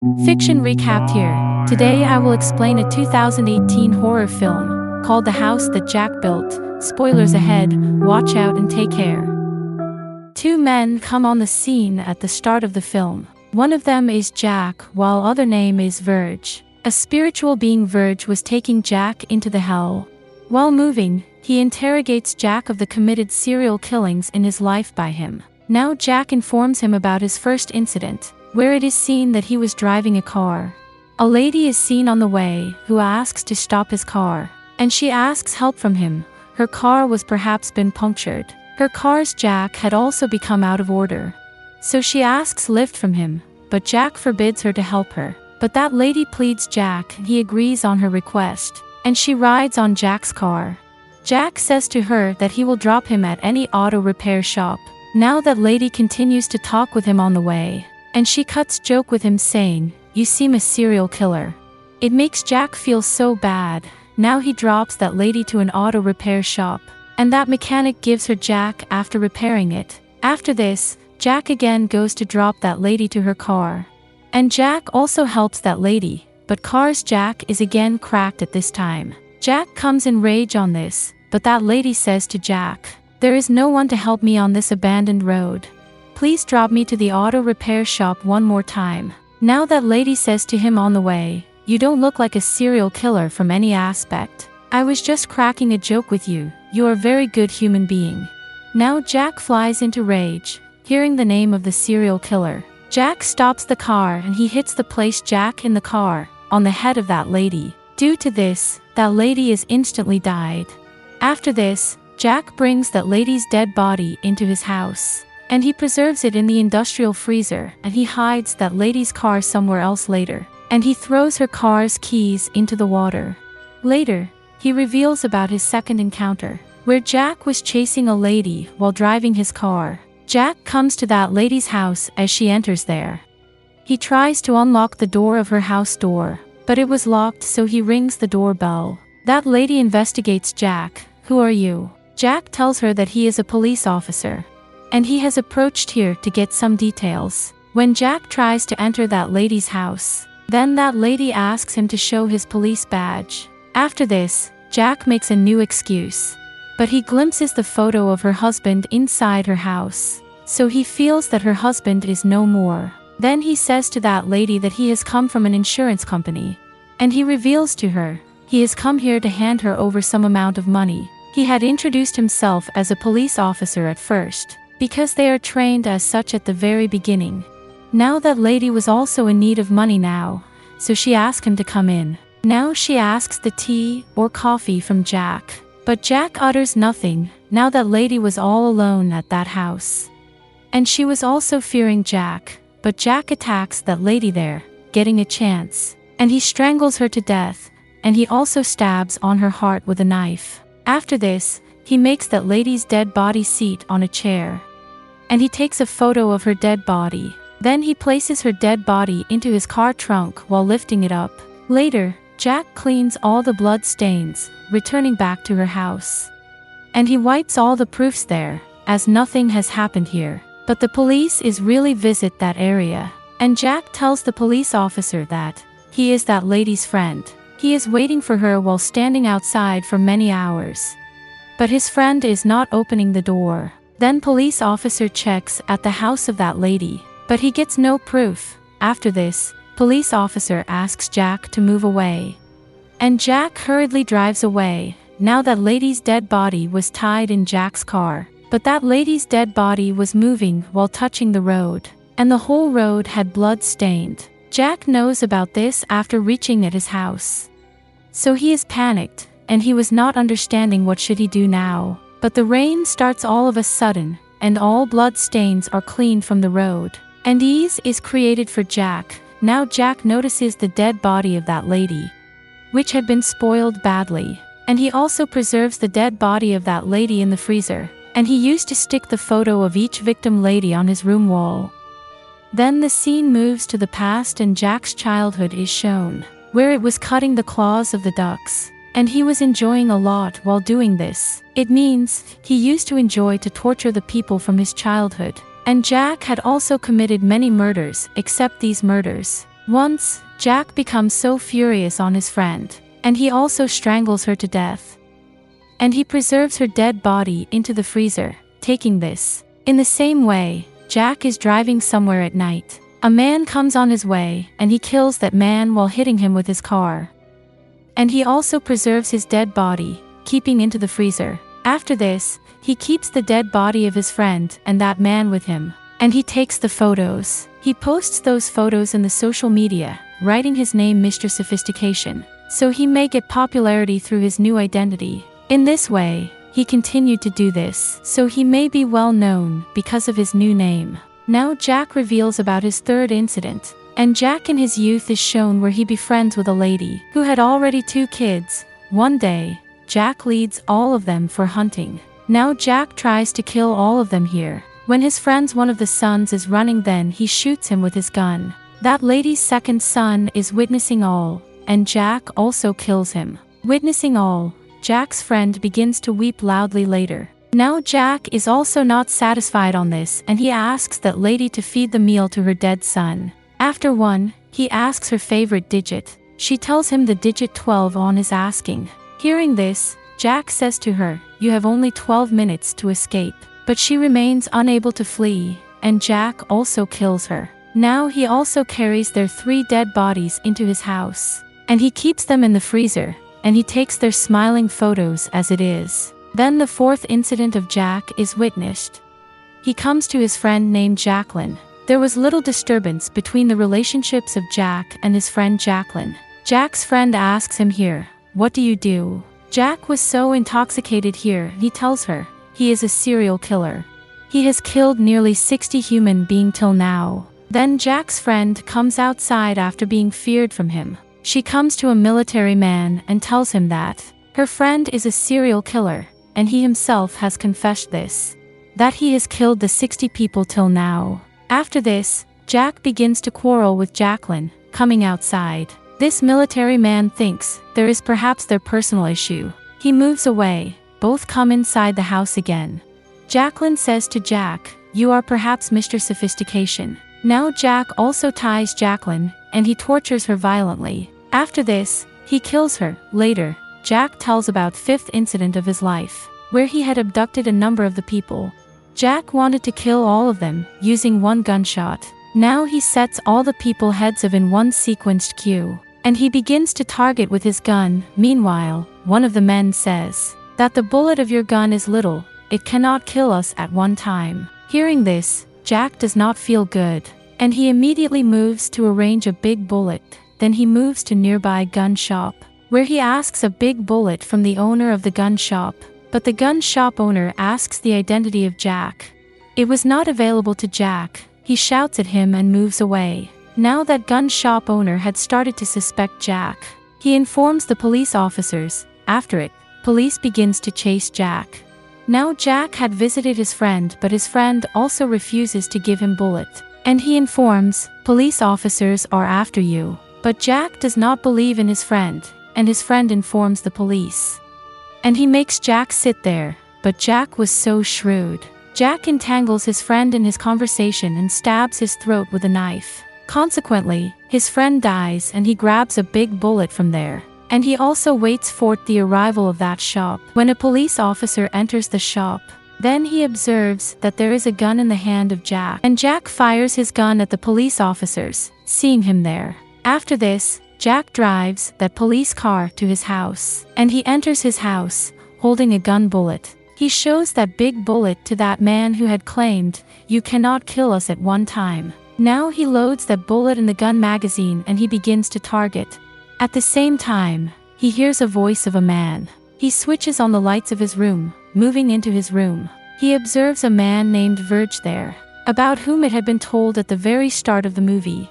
Fiction recapped here. Today I will explain a 2018 horror film called The House That Jack Built. Spoilers ahead, watch out and take care. Two men come on the scene at the start of the film. One of them is Jack, while other name is Verge. A spiritual being Verge was taking Jack into the hell. While moving, he interrogates Jack of the committed serial killings in his life by him. Now Jack informs him about his first incident, where it is seen that he was driving a car. A lady is seen on the way who asks to stop his car, and she asks help from him. Her car was perhaps been punctured. Her car's jack had also become out of order. So she asks lift from him, but Jack forbids her to help her. But that lady pleads Jack and he agrees on her request, and she rides on Jack's car. Jack says to her that he will drop him at any auto repair shop. Now that lady continues to talk with him on the way, and she cuts joke with him saying, "You seem a serial killer." It makes Jack feel so bad. Now he drops that lady to an auto repair shop, and that mechanic gives her Jack after repairing it. After this, Jack again goes to drop that lady to her car. And Jack also helps that lady, but car's jack is again cracked at this time. Jack comes in rage on this, but that lady says to Jack, "There is no one to help me on this abandoned road. Please drop me to the auto repair shop one more time." Now that lady says to him on the way, "You don't look like a serial killer from any aspect. I was just cracking a joke with you. You are a very good human being." Now Jack flies into rage, hearing the name of the serial killer. Jack stops the car and he hits the place Jack in the car, on the head of that lady. Due to this, that lady is instantly died. After this, Jack brings that lady's dead body into his house, and he preserves it in the industrial freezer, and he hides that lady's car somewhere else later, and he throws her car's keys into the water. Later, he reveals about his second encounter, where Jack was chasing a lady while driving his car. Jack comes to that lady's house as she enters there. He tries to unlock the door of her house door, but it was locked, so he rings the doorbell. That lady investigates Jack. "Who are you?" Jack tells her that he is a police officer, and he has approached here to get some details. When Jack tries to enter that lady's house, then that lady asks him to show his police badge. After this, Jack makes a new excuse, but he glimpses the photo of her husband inside her house, so he feels that her husband is no more. Then he says to that lady that he has come from an insurance company, and he reveals to her he has come here to hand her over some amount of money. He had introduced himself as a police officer at first, because they are trained as such at the very beginning. Now that lady was also in need of money now, so she asked him to come in. Now she asks the tea or coffee from Jack, but Jack utters nothing. Now that lady was all alone at that house, and she was also fearing Jack, but Jack attacks that lady there, getting a chance, and he strangles her to death, and he also stabs on her heart with a knife. After this, he makes that lady's dead body sit on a chair, and he takes a photo of her dead body. Then he places her dead body into his car trunk while lifting it up. Later, Jack cleans all the blood stains, returning back to her house, and he wipes all the proofs there, as nothing has happened here. But the police is really visit that area, and Jack tells the police officer that he is that lady's friend. He is waiting for her while standing outside for many hours, but his friend is not opening the door. Then police officer checks at the house of that lady, but he gets no proof. After this, police officer asks Jack to move away, and Jack hurriedly drives away. Now that lady's dead body was tied in Jack's car, but that lady's dead body was moving while touching the road, and the whole road had blood stained. Jack knows about this after reaching at his house, so he is panicked, and he was not understanding what should he do now. But the rain starts all of a sudden, and all blood stains are cleaned from the road, and ease is created for Jack. Now Jack notices the dead body of that lady, which had been spoiled badly, and he also preserves the dead body of that lady in the freezer, and he used to stick the photo of each victim lady on his room wall. Then the scene moves to the past and Jack's childhood is shown, where it was cutting the claws of the ducks, and he was enjoying a lot while doing this. It means he used to enjoy to torture the people from his childhood, and Jack had also committed many murders except these murders. Once, Jack becomes so furious on his friend, and he also strangles her to death. And he preserves her dead body into the freezer, taking this. In the same way, Jack is driving somewhere at night. A man comes on his way, and he kills that man while hitting him with his car. And he also preserves his dead body, keeping into the freezer. After this, he keeps the dead body of his friend and that man with him. And he takes the photos. He posts those photos in the social media, writing his name Mr. Sophistication, so he may get popularity through his new identity. In this way, he continued to do this, so he may be well known because of his new name. Now Jack reveals about his third incident, and Jack in his youth is shown where he befriends with a lady who had already 2 kids. One day, Jack leads all of them for hunting. Now Jack tries to kill all of them here. When his friend's one of the sons is running, then he shoots him with his gun. That lady's second son is witnessing all, and Jack also kills him. Witnessing all, Jack's friend begins to weep loudly later. Now Jack is also not satisfied on this, and he asks that lady to feed the meal to her dead son. After one, he asks her favorite digit. She tells him the digit 12 on his asking. Hearing this, Jack says to her, "You have only 12 minutes to escape." But she remains unable to flee, and Jack also kills her. Now he also carries their 3 dead bodies into his house, and he keeps them in the freezer, and he takes their smiling photos as it is. Then the 4th incident of Jack is witnessed. He comes to his friend named Jacqueline. There was little disturbance between the relationships of Jack and his friend Jacqueline. Jack's friend asks him here, "What do you do?" Jack was so intoxicated here, he tells her, he is a serial killer. He has killed nearly 60 human beings till now. Then Jack's friend comes outside after being feared from him. She comes to a military man and tells him that her friend is a serial killer, and he himself has confessed this, that he has killed the 60 people till now. After this, Jack begins to quarrel with Jacqueline, coming outside. This military man thinks there is perhaps their personal issue. He moves away. Both come inside the house again. Jacqueline says to Jack, "You are perhaps Mr. Sophistication." Now Jack also ties Jacqueline, and he tortures her violently. After this, he kills her. Later, Jack tells about 5th incident of his life, where he had abducted a number of the people. Jack wanted to kill all of them, using 1 gunshot. Now he sets all the people heads of in 1 sequenced queue, and he begins to target with his gun. Meanwhile, one of the men says that the bullet of your gun is little, it cannot kill us at one time. Hearing this, Jack does not feel good, and he immediately moves to arrange a big bullet. Then he moves to nearby gun shop, where he asks a big bullet from the owner of the gun shop. But the gun shop owner asks the identity of Jack. It was not available to Jack. He shouts at him and moves away. Now that gun shop owner had started to suspect Jack, he informs the police officers. After it, police begins to chase Jack. Now Jack had visited his friend, but his friend also refuses to give him bullet. And he informs, "Police officers are after you." But Jack does not believe in his friend, and his friend informs the police. And he makes Jack sit there, but Jack was so shrewd. Jack entangles his friend in his conversation and stabs his throat with a knife. Consequently, his friend dies, and he grabs a big bullet from there. And he also waits for the arrival of that shop. When a police officer enters the shop, then he observes that there is a gun in the hand of Jack. And Jack fires his gun at the police officers, seeing him there. After this, Jack drives that police car to his house. And he enters his house, holding a gun bullet. He shows that big bullet to that man who had claimed, "You cannot kill us at one time." Now he loads that bullet in the gun magazine and he begins to target. At the same time, he hears a voice of a man. He switches on the lights of his room, moving into his room. He observes a man named Verge there, about whom it had been told at the very start of the movie.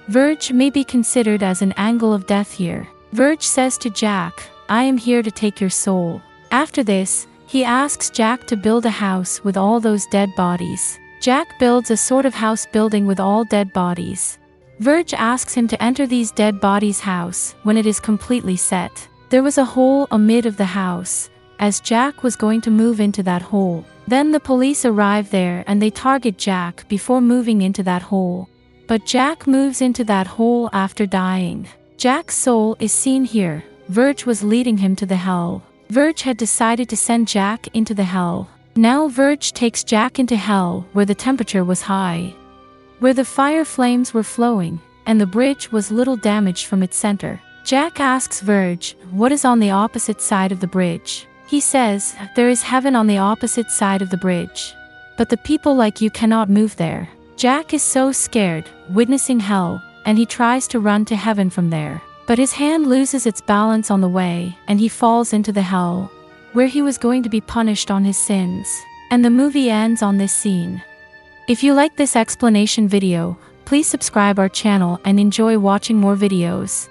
Verge may be considered as an angle of death here. Verge says to Jack, "I am here to take your soul." After this, he asks Jack to build a house with all those dead bodies. Jack builds a sort of house building with all dead bodies. Verge asks him to enter these dead bodies' house. When it is completely set, there was a hole amid of the house, as Jack was going to move into that hole. Then the police arrive there and they target Jack before moving into that hole. But Jack moves into that hole after dying. Jack's soul is seen here. Verge was leading him to the hell. Verge had decided to send Jack into the hell. Now Verge takes Jack into hell, where the temperature was high, where the fire flames were flowing, and the bridge was little damaged from its center. Jack asks Verge, what is on the opposite side of the bridge? He says, there is heaven on the opposite side of the bridge, but the people like you cannot move there. Jack is so scared, witnessing hell, and he tries to run to heaven from there. But his hand loses its balance on the way, and he falls into the hell, where he was going to be punished on his sins. And the movie ends on this scene. If you like this explanation video, please subscribe our channel and enjoy watching more videos.